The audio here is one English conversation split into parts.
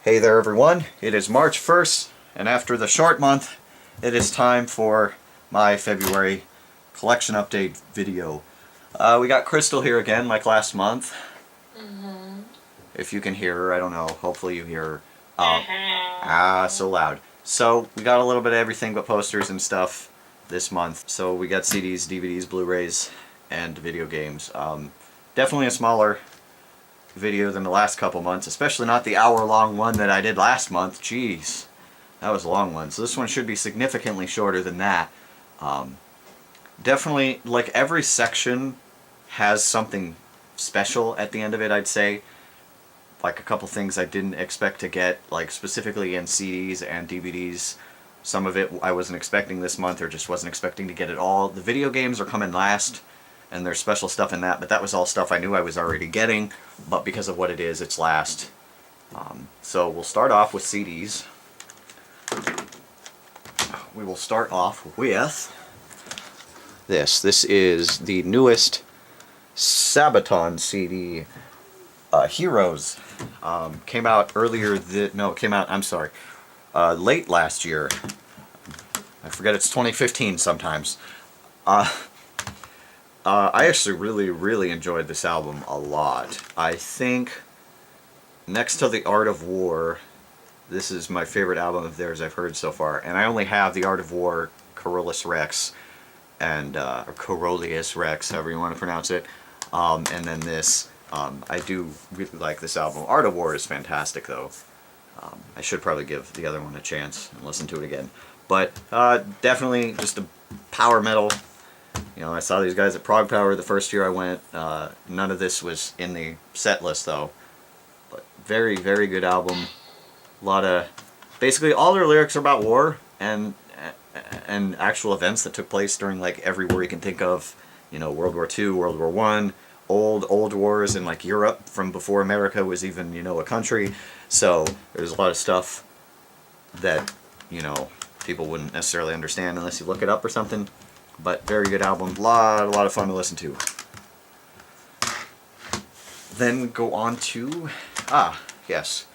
Hey there everyone, it is March 1st, and after the short month, it is time for my February collection update video. We got Crystal here again, like last month. If you can hear her, I don't know, hopefully you hear her. So loud. So, we got a little bit of everything but posters and stuff this month. So we got CDs, DVDs, Blu-rays, and video games. Definitely a smaller video than the last couple months, especially not the hour-long one that I did last month. Jeez, that was a long one. So this one should be significantly shorter than that. Definitely, like, every section has something special at the end of it, I'd say. Like a couple things I didn't expect to get, like specifically in CDs and DVDs. Some of it I wasn't expecting this month, or just wasn't expecting to get it all. The video games are coming last, and there's special stuff in that, but that was all stuff I knew I was already getting, but because of what it is, it's last. So we'll start off with CDs. We will start off with this. This is the newest Sabaton CD, Heroes. Came out late last year. I forget, it's 2015 sometimes. I actually really enjoyed this album a lot. I think next to The Art of War, this is my favorite album of theirs I've heard so far. And I only have The Art of War, Carolus Rex, and or Corolius Rex, however you want to pronounce it. And then this. I do really like this album. Art of War is fantastic, though. I should probably give the other one a chance and listen to it again. But definitely just a power metal. You know, I saw these guys at Prog Power the first year I went. None of this was in the set list, though. But very good album. A lot of... Basically, all their lyrics are about war and actual events that took place during, like, every war you can think of. You know, World War II, World War I, old wars in, like, Europe from before America was even, you know, a country. So there's a lot of stuff that, you know, people wouldn't necessarily understand unless you look it up or something. But very good album, a lot of fun to listen to. Then go on to, yes,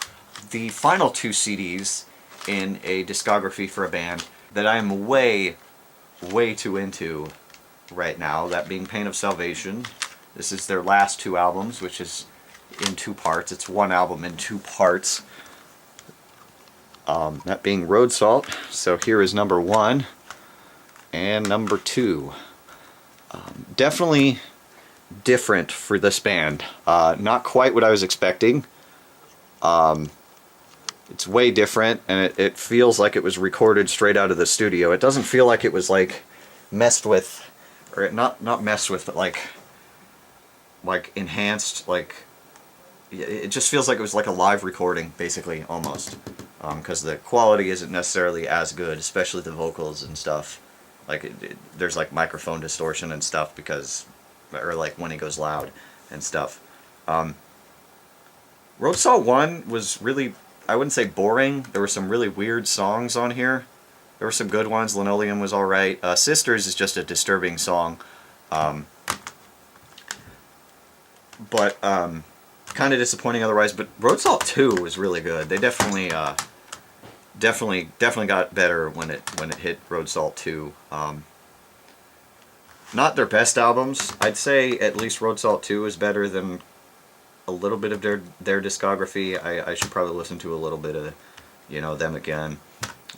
the final two CDs in a discography for a band that I am way too into right now, that being Pain of Salvation. This is their last two albums, which is in two parts. It's one album in two parts. That being Road Salt. So here is number 1 and number 2. Definitely different for this band. Not quite what I was expecting. It's way different, and it feels like it was recorded straight out of the studio. It doesn't feel like it was, like, messed with, or not messed with, but like enhanced, like, it just feels like it was like a live recording, basically, almost. Because the quality isn't necessarily as good, especially the vocals and stuff. Like, there's like microphone distortion and stuff because, or like when he goes loud and stuff. Road Salt 1 was really, I wouldn't say boring. There were some really weird songs on here. There were some good ones. Linoleum was alright. Sisters is just a disturbing song. But kind of disappointing otherwise. But Road Salt 2 was really good. They definitely got better when it hit Road Salt 2. Not their best albums. I'd say at least Road Salt 2 is better than a little bit of their discography. I should probably listen to a little bit of, you know, them again.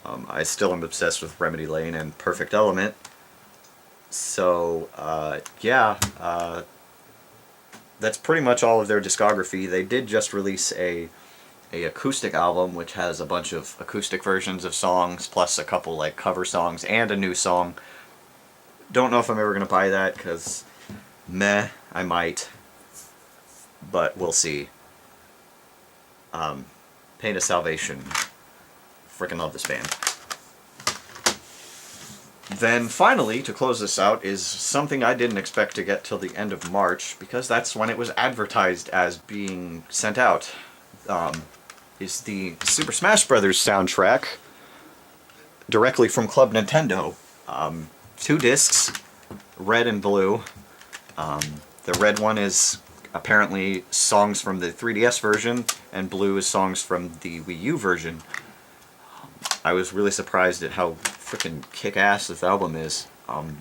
I still am obsessed with Remedy Lane and Perfect Element. So yeah, that's pretty much all of their discography. They did just release a acoustic album, which has a bunch of acoustic versions of songs, plus a couple, like, cover songs and a new song. Don't know if I'm ever going to buy that, because meh, I might. But we'll see. Pain of Salvation. Freaking love this band. Then finally, to close this out, is something I didn't expect to get till the end of March, because that's when it was advertised as being sent out. Is the Super Smash Bros. Soundtrack, directly from Club Nintendo. 2 discs, red and blue. The red one is apparently songs from the 3DS version, and Blue is songs from the Wii U version. I was really surprised at how freaking kick-ass this album is.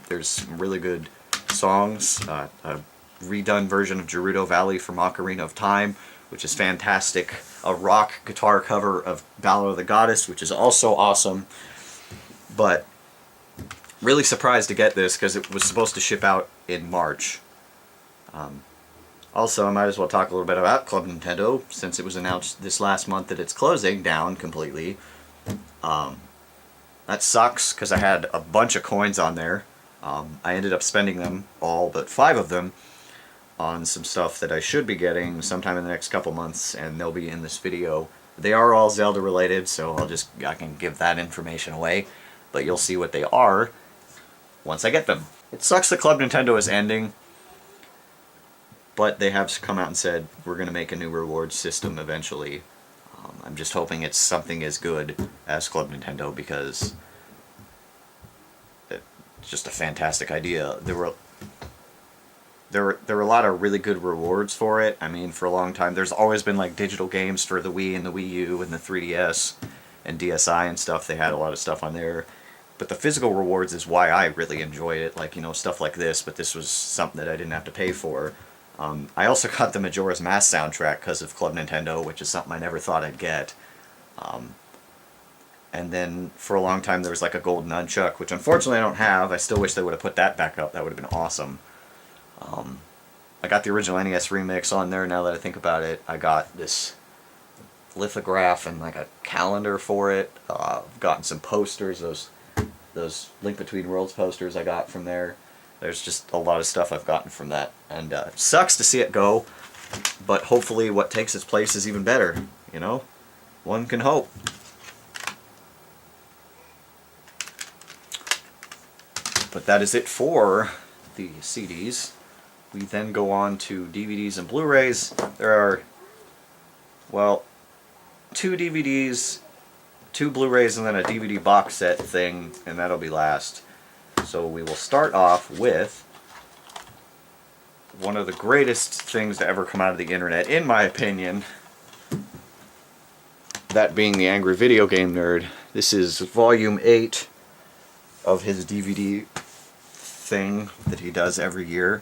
There's some really good songs, a redone version of Gerudo Valley from Ocarina of Time, which is fantastic, a rock guitar cover of Ballad of the Goddess, which is also awesome, but really surprised to get this because it was supposed to ship out in March. Also, I might as well talk a little bit about Club Nintendo, since it was announced this last month that it's closing down completely. That sucks, because I had a bunch of coins on there. I ended up spending them, all but 5 of them, on some stuff that I should be getting sometime in the next couple months, and they'll be in this video. They are all Zelda related, so I can give that information away, but you'll see what they are once I get them. It sucks that Club Nintendo is ending, but they have come out and said we're going to make a new reward system eventually. I'm just hoping it's something as good as Club Nintendo, because it's just a fantastic idea. There were a lot of really good rewards for it. I mean, for a long time, there's always been like digital games for the Wii and the Wii U and the 3DS and DSi and stuff. They had a lot of stuff on there. But the physical rewards is why I really enjoy it. Like, you know, stuff like this, but this was something that I didn't have to pay for. I also got the Majora's Mask soundtrack because of Club Nintendo, which is something I never thought I'd get. And then for a long time there was like a gold nunchuck, which unfortunately I don't have. I still wish they would have put that back up. That would have been awesome. I got the original NES remix on there now that I think about it. I got this lithograph and like a calendar for it. I've gotten some posters, those Link Between Worlds posters I got from there. There's just a lot of stuff I've gotten from that, and it sucks to see it go, but hopefully what takes its place is even better, you know? One can hope. But that is it for the CDs. We then go on to DVDs and Blu-rays. There are, well, 2 DVDs, 2 Blu-rays, and then a DVD box set thing, and that'll be last. So we will start off with one of the greatest things to ever come out of the internet, in my opinion. That being the Angry Video Game Nerd. This is Volume 8 of his DVD thing that he does every year.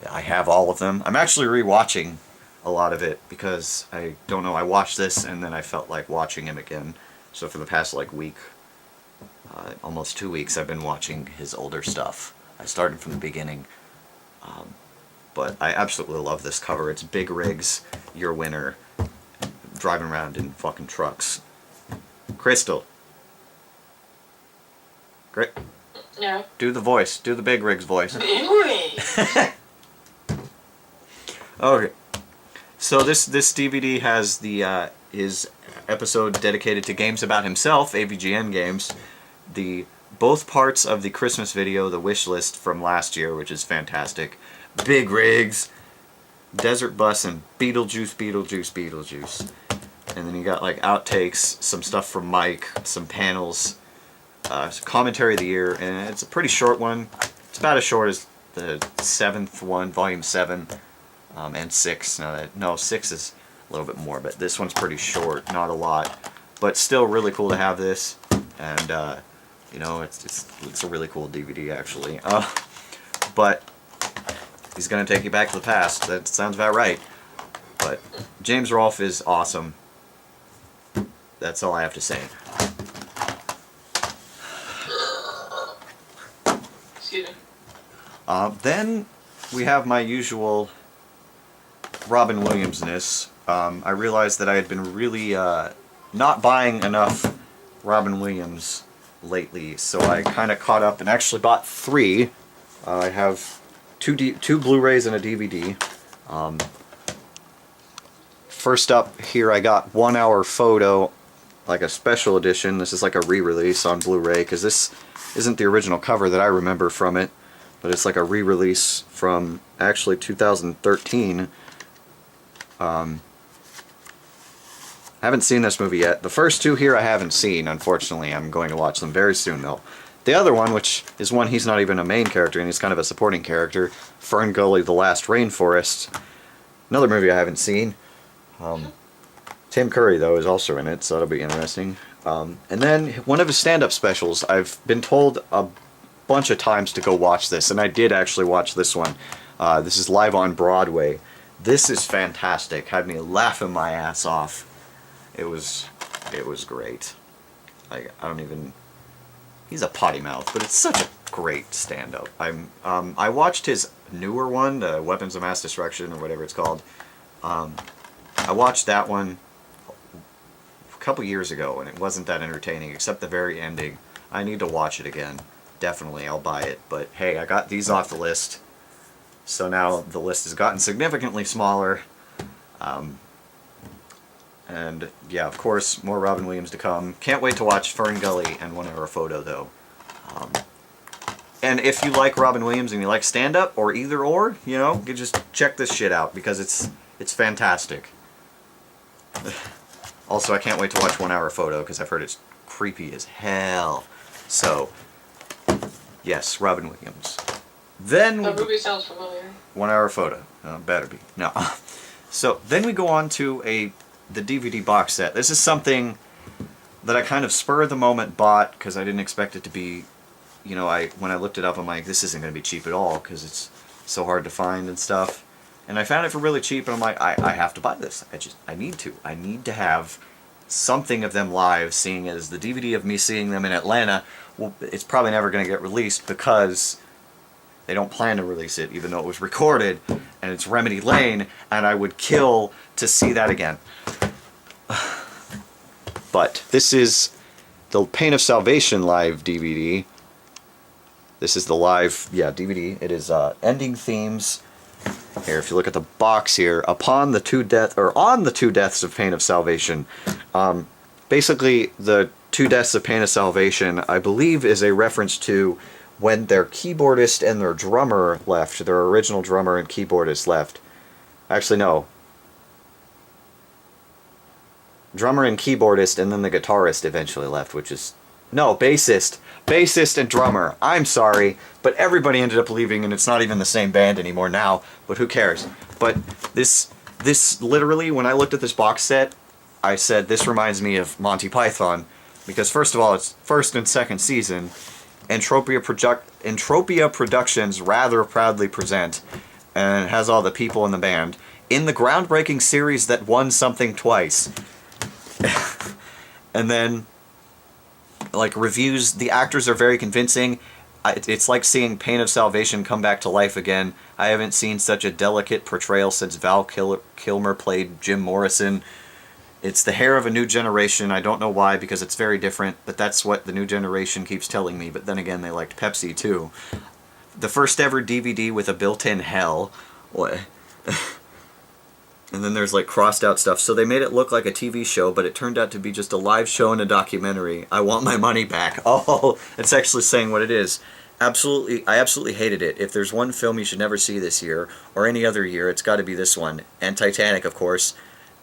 I have all of them. I'm actually rewatching a lot of it because I don't know, I watched this and then I felt like watching him again. So for the past like week, almost 2 weeks, I've been watching his older stuff. I started from the beginning, but I absolutely love this cover. It's Big Rigs, Your Winner, driving around in fucking trucks. Crystal. Great. No. Do the voice. Do the Big Rigs voice. Big Rigs. Okay. So this DVD has the his episode dedicated to games about himself, AVGN games. Both parts of the Christmas video, the wish list from last year, which is fantastic. Big Rigs, Desert Bus, and Beetlejuice, Beetlejuice, Beetlejuice. And then you got like outtakes, some stuff from Mike, some panels, commentary of the year, and it's a pretty short one. It's about as short as the 7th one, Volume 7, and 6. No, 6 is a little bit more, but this one's pretty short, not a lot, but still really cool to have this. And you know, it's a really cool DVD actually. But he's gonna take you back to the past. That sounds about right. But James Rolfe is awesome. That's all I have to say. Excuse me. Then we have my usual Robin Williams-ness. I realized that I had been really not buying enough Robin Williams lately, so I kind of caught up and actually bought 3. I have two Blu-rays and a DVD. First up here I got 1 Hour Photo, like a special edition. This is like a re-release on Blu-ray, because this isn't the original cover that I remember from it, but it's like a re-release from actually 2013. I haven't seen this movie yet. The first 2 here I haven't seen, unfortunately. I'm going to watch them very soon, though. the other one, which is one he's not even a main character and he's kind of a supporting character, Fern Gully: The Last Rainforest. Another movie I haven't seen. Tim Curry, though, is also in it, so that'll be interesting. And then one of his stand-up specials, I've been told a bunch of times to go watch this, and I did actually watch this one. This is live on Broadway. This is fantastic. Had me laughing my ass off. It was great. I don't even... He's a potty mouth, but it's such a great stand-up. I watched his newer one, the Weapons of Mass Destruction, or whatever it's called. I watched that one a couple years ago, and it wasn't that entertaining, except the very ending. I need to watch it again. Definitely, I'll buy it. But hey, I got these off the list, so now the list has gotten significantly smaller. And yeah, of course, more Robin Williams to come. Can't wait to watch Fern Gully and 1 Hour Photo, though. And if you like Robin Williams and you like stand-up, or either or, you know, you just check this shit out, because it's fantastic. Also, I can't wait to watch 1 Hour Photo, because I've heard it's creepy as hell. So, yes, Robin Williams. Then That movie sounds familiar. 1 Hour Photo. Better be. No. So, then we go on to the DVD box set. This is something that I kind of spur of the moment bought, because I didn't expect it to be, you know, when I looked it up, I'm like, this isn't going to be cheap at all, because it's so hard to find and stuff. And I found it for really cheap, and I'm like, I have to buy this. I need to. I need to have something of them live, seeing as the DVD of me seeing them in Atlanta, well, it's probably never going to get released, because they don't plan to release it, even though it was recorded, and it's Remedy Lane, and I would kill to see that again. But this is the Pain of Salvation live DVD. This is the live, DVD. It is ending themes. Here, if you look at the box here, on the 2 deaths of Pain of Salvation. Basically, the 2 deaths of Pain of Salvation, I believe, is a reference to when their keyboardist and their drummer left. Their original drummer and keyboardist left. Actually, no. Drummer and keyboardist, and then the guitarist eventually left, which is... No, bassist. Bassist and drummer. I'm sorry, but everybody ended up leaving, and it's not even the same band anymore now, but who cares? But this literally, when I looked at this box set, I said, this reminds me of Monty Python, because first of all, it's first and second season. Entropia Productions rather proudly present, and it has all the people in the band, in the groundbreaking series that won something twice. And then, like, reviews, the actors are very convincing. It's like seeing Pain of Salvation come back to life again. I haven't seen such a delicate portrayal since Val Kilmer played Jim Morrison. It's the hair of a new generation. I don't know why, because it's very different, but that's what the new generation keeps telling me. But then again, they liked Pepsi too. The first ever DVD with a built-in hell. What? And then there's like crossed out stuff. So they made it look like a TV show, but it turned out to be just a live show and a documentary. I want my money back. Oh, it's actually saying what it is. Absolutely, I absolutely hated it. If there's one film you should never see this year, or any other year, it's got to be this one. And Titanic, of course.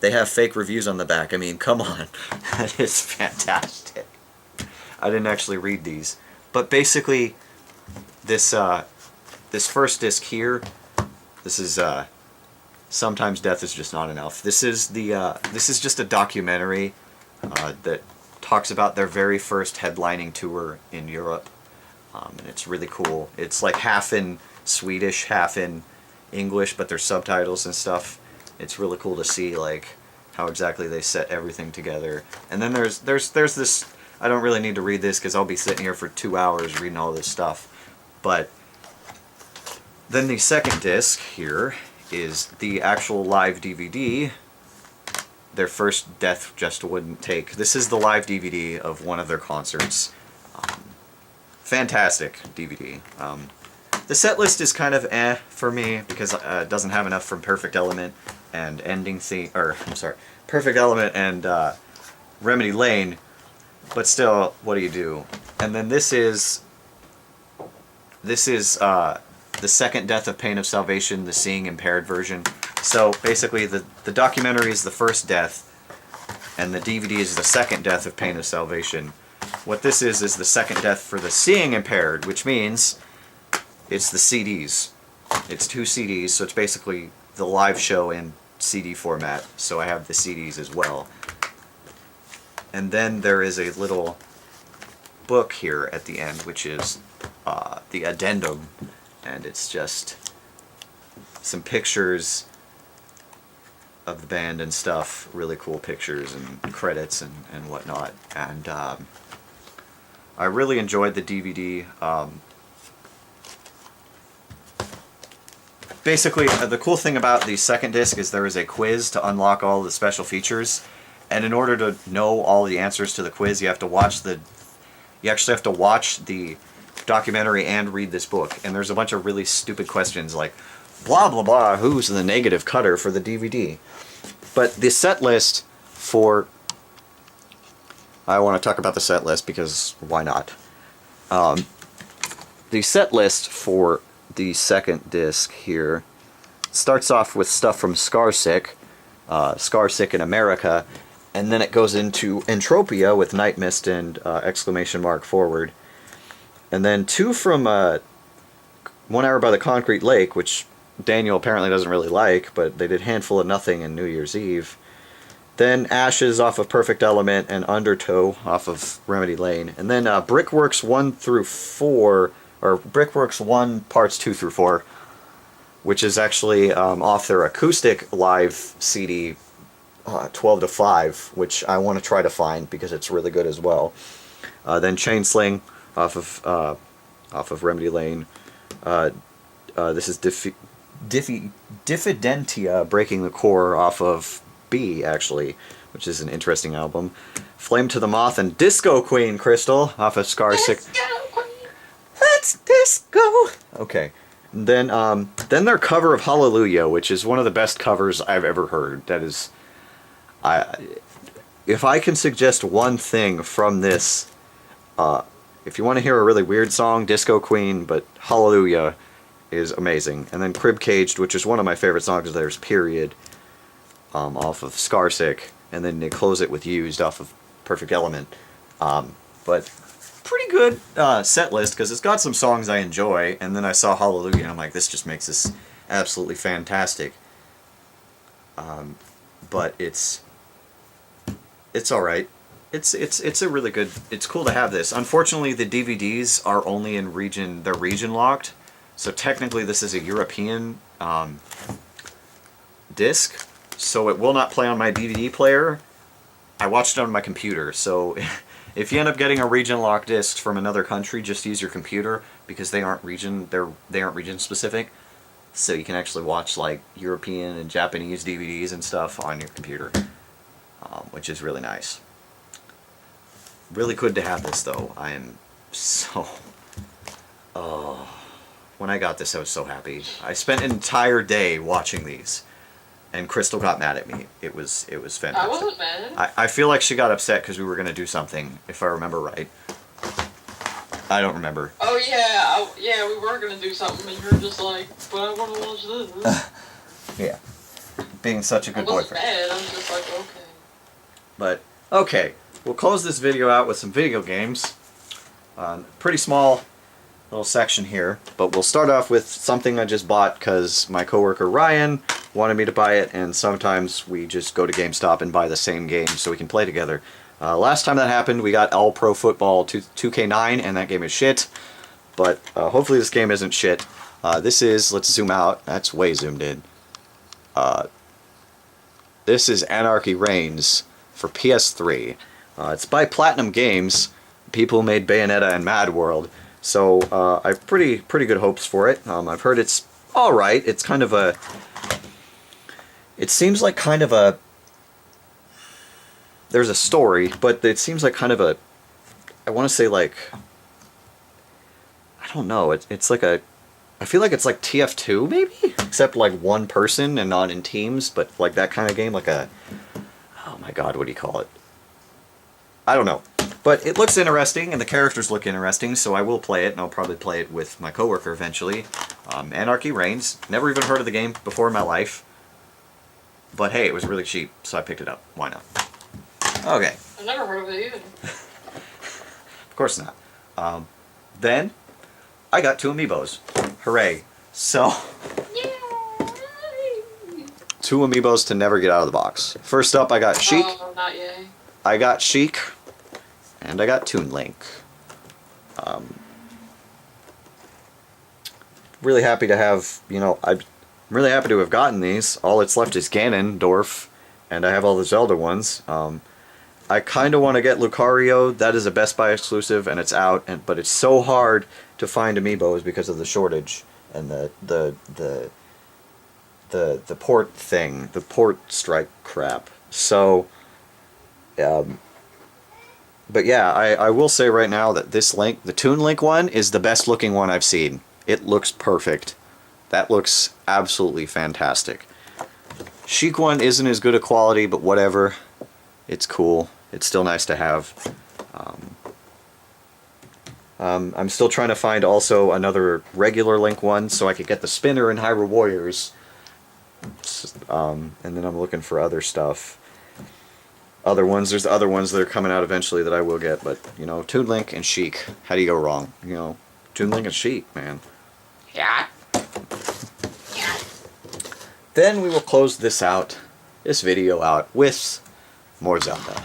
They have fake reviews on the back. I mean, come on. That is fantastic. I didn't actually read these. But basically, this first disc here, this is... Sometimes Death is Just Not Enough. This is just a documentary that talks about their very first headlining tour in Europe, and it's really cool. It's like half in Swedish, half in English, but there's subtitles and stuff. It's really cool to see like how exactly they set everything together. And then there's this. I don't really need to read this because I'll be sitting here for 2 hours reading all this stuff, but then the second disc here is the actual live DVD. Their first Death Just Wouldn't Take. This is the live DVD of one of their concerts. Fantastic DVD. The set list is kind of for me because it doesn't have enough from Perfect Element and Perfect Element and Remedy Lane, but still, what do you do? And then this is the second death of Pain of Salvation, the seeing impaired version. So basically the documentary is the first death, and the DVD is the second death of Pain of Salvation. what this is the second death for the seeing impaired, which means it's the CDs. It's 2 CDs, so it's basically the live show in CD format. So I have the CDs as well. And then there is a little book here at the end, which is the addendum, and it's just some pictures of the band and stuff, really cool pictures and credits and whatnot. And I really enjoyed the DVD. Basically, the cool thing about the second disc is there is a quiz to unlock all the special features, and in order to know all the answers to the quiz, you have to watch you actually have to watch the documentary and read this book. And there's a bunch of really stupid questions like, blah blah blah, who's the negative cutter for the DVD? But the set list for... I want to talk about the set list because why not? The set list for the second disc here starts off with stuff from Scarsick, Scarsick in America, and then it goes into Entropia with Night Mist and exclamation mark forward. And then 2 from 1 Hour by the Concrete Lake, which Daniel apparently doesn't really like, but they did Handful of Nothing and New Year's Eve. Then Ashes off of Perfect Element and Undertow off of Remedy Lane. And then Brickworks 1 through 4, or Brickworks 1 parts 2 through 4, which is actually off their acoustic live CD 12 to 5, which I want to try to find because it's really good as well. Then Chainsling off of Remedy Lane. This is Diffidentia Breaking the Core off of B, actually, which is an interesting album. Flame to the Moth and Disco Queen, Crystal, off of Scarsick. Let's disco! Okay. And then their cover of Hallelujah, which is one of the best covers I've ever heard. That is... if I can suggest one thing from this, if you want to hear a really weird song, Disco Queen, but Hallelujah is amazing. And then Crib Caged, which is one of my favorite songs of theirs, period, off of Scarsick. And then they close it with Used off of Perfect Element. But pretty good set list, because it's got some songs I enjoy, and then I saw Hallelujah, and I'm like, this just makes this absolutely fantastic. But it's alright. It's a really good... It's cool to have this. Unfortunately, the DVDs are only in region... They're region locked. So technically this is a European disc. So it will not play on my DVD player. I watched it on my computer. So if you end up getting a region locked disc from another country, just use your computer, because they aren't region specific. So you can actually watch like European and Japanese DVDs and stuff on your computer, which is really nice. Really good to have this, though. I am so... Oh, when I got this, I was so happy. I spent an entire day watching these, and Crystal got mad at me. It was fantastic. I wasn't mad. I feel like she got upset because we were going to do something, if I remember right. I don't remember. Oh yeah, we were gonna do something, and you're just like, but I want to watch this. Yeah. Being such a good I wasn't boyfriend. mad. I was just like, okay. But, okay. We'll close this video out with some video games. Pretty small little section here, but we'll start off with something I just bought because my coworker Ryan wanted me to buy it, and sometimes we just go to GameStop and buy the same game so we can play together. Last time that happened, we got All Pro Football 2K9, and that game is shit, but hopefully this game isn't shit. This is, let's zoom out, that's way zoomed in. This is Anarchy Reigns for PS3. It's by Platinum Games, people who made Bayonetta and Mad World. So I have pretty good hopes for it. I've heard it's alright. It's kind of a... It seems like kind of a... There's a story, but it seems like kind of a... I want to say like... I don't know. It's like a... I feel like it's like TF2 maybe? Except like one person and not in teams, but like that kind of game. Like a... Oh my god, what do you call it? I don't know. But it looks interesting, and the characters look interesting, so I will play it, and I'll probably play it with my coworker eventually. Anarchy Reigns. Never even heard of the game before in my life. But hey, it was really cheap, so I picked it up. Why not? Okay. I've never heard of it either. course not. Then I got 2 amiibos. Hooray. So, Yay! 2 amiibos to never get out of the box. First up, I got Sheik. Oh, not yay. I got Sheik. And I got Toon Link. Really happy to have, I'm really happy to have gotten these. All that's left is Ganondorf, and I have all the Zelda ones. I kind of want to get Lucario. That is a Best Buy exclusive, and it's out. But it's so hard to find amiibos because of the shortage and the port thing, the port strike crap. So, but yeah, I will say right now that this Link, the Toon Link one, is the best looking one I've seen. It looks perfect. That looks absolutely fantastic. Sheik one isn't as good a quality, but whatever. It's cool. It's still nice to have. I'm still trying to find also another regular Link one so I could get the spinner in Hyrule Warriors. And then I'm looking for other stuff. Other ones, there's other ones that are coming out eventually that I will get, but, Toon Link and Sheik. How do you go wrong? Toon Link and Sheik, man. Yeah. Then we will close this video out with more Zelda.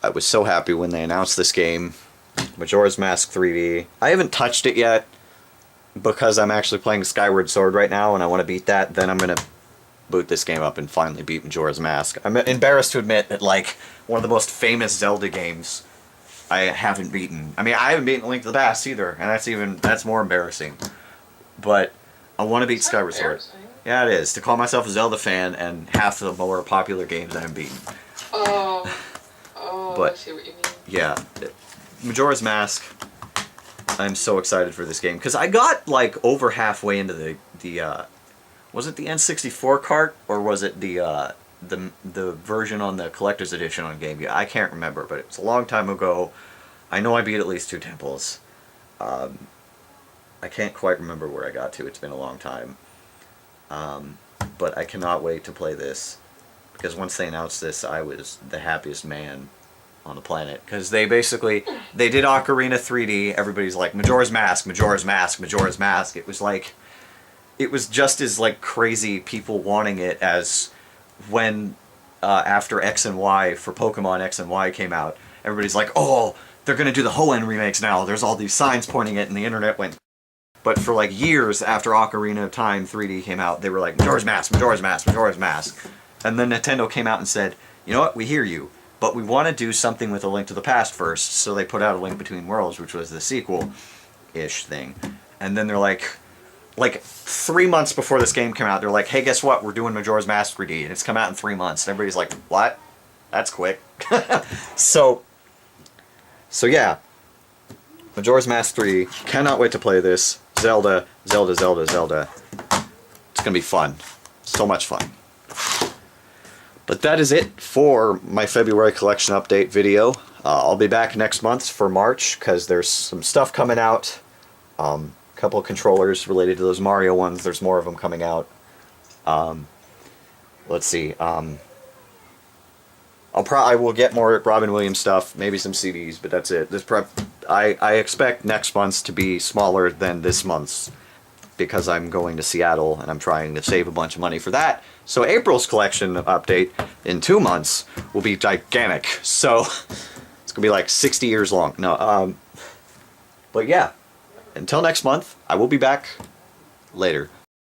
I was so happy when they announced this game, Majora's Mask 3D. I haven't touched it yet because I'm actually playing Skyward Sword right now and I want to beat that. Then I'm going to boot this game up and finally beat Majora's Mask. I'm embarrassed to admit that, one of the most famous Zelda games I haven't beaten. I haven't beaten Link to the Past either, and that's more embarrassing. But I want to beat Skyward Sword. Yeah, it is. To call myself a Zelda fan and half the more popular games I haven't beaten. But, I see what you mean. Yeah. Majora's Mask, I'm so excited for this game. Because I got, over halfway into the was it the N64 cart, or was it the version on the collector's edition on Game Gear? I can't remember, but it was a long time ago. I know I beat at least 2 temples. I can't quite remember where I got to. It's been a long time. But I cannot wait to play this, because once they announced this, I was the happiest man on the planet. Because they did Ocarina 3D. Everybody's like, Majora's Mask, Majora's Mask, Majora's Mask. It was just as crazy people wanting it as when after X and Y for Pokemon X and Y came out, everybody's like, oh, they're gonna do the Hoenn remakes now. There's all these signs pointing it, and the internet went. But for years after Ocarina of Time 3D came out, they were like, Majora's Mask, Majora's Mask, Majora's Mask. And then Nintendo came out and said, you know what, we hear you, but we want to do something with A Link to the Past first. So they put out A Link Between Worlds, which was the sequel-ish thing. And then they're like 3 months before this game came out, they're like, hey, guess what? We're doing Majora's Mask 3D, and it's come out in 3 months. And everybody's like, what? That's quick. So yeah. Majora's Mask 3. Cannot wait to play this. Zelda, Zelda, Zelda, Zelda. It's gonna be fun. So much fun. But that is it for my February collection update video. I'll be back next month for March, because there's some stuff coming out. Couple of controllers related to those Mario ones. There's more of them coming out. Let's see. I will get more Robin Williams stuff, maybe some CDs, but that's it. I expect next month's to be smaller than this month's, because I'm going to Seattle and I'm trying to save a bunch of money for that. So April's collection update in 2 months will be gigantic. So it's gonna be 60 years long. No, but yeah. Until next month, I will be back later.